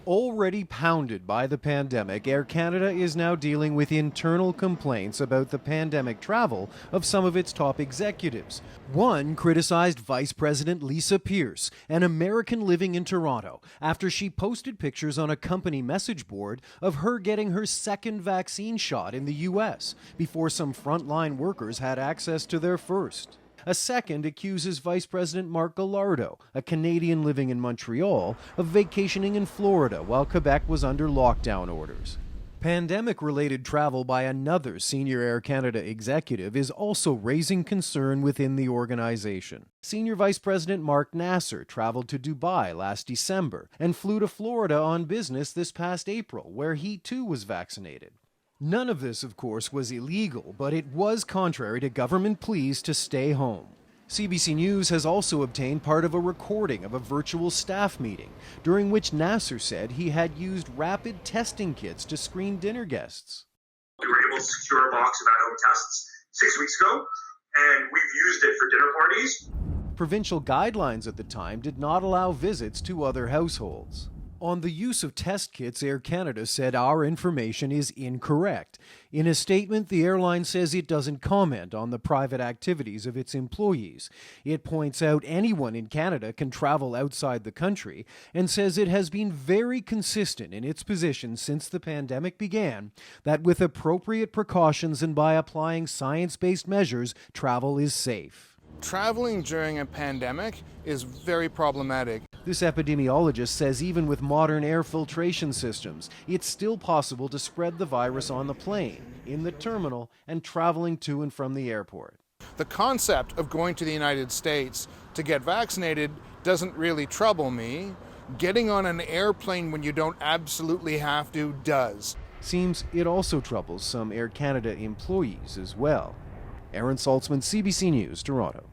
Already pounded by the pandemic, Air Canada is now dealing with internal complaints about the pandemic travel of some of its top executives. One criticized Vice President Lisa Pearce, an American living in Toronto, after she posted pictures on a company message board of her getting her second vaccine shot in the U.S. before some frontline workers had access to their first. A second accuses Vice President Marc Gallardo, a Canadian living in Montreal, of vacationing in Florida while Quebec was under lockdown orders. Pandemic-related travel by another senior Air Canada executive is also raising concern within the organization. Senior Vice President Mark Nasser traveled to Dubai last December and flew to Florida on business this past April, where he too was vaccinated. None of this, of course, was illegal, but it was contrary to government pleas to stay home. CBC News has also obtained part of a recording of a virtual staff meeting, during which Nasser said he had used rapid testing kits to screen dinner guests. We were able to secure a box of at-home tests 6 weeks ago, and we've used it for dinner parties. Provincial guidelines at the time did not allow visits to other households. On the use of test kits, Air Canada said our information is incorrect. In a statement, the airline says it doesn't comment on the private activities of its employees. It points out anyone in Canada can travel outside the country and says it has been very consistent in its position since the pandemic began that with appropriate precautions and by applying science-based measures, travel is safe. Traveling during a pandemic is very problematic. This epidemiologist says even with modern air filtration systems, it's still possible to spread the virus on the plane, in the terminal, and traveling to and from the airport. The concept of going to the United States to get vaccinated doesn't really trouble me. Getting on an airplane when you don't absolutely have to does. Seems it also troubles some Air Canada employees as well. Aaron Saltzman, CBC News, Toronto.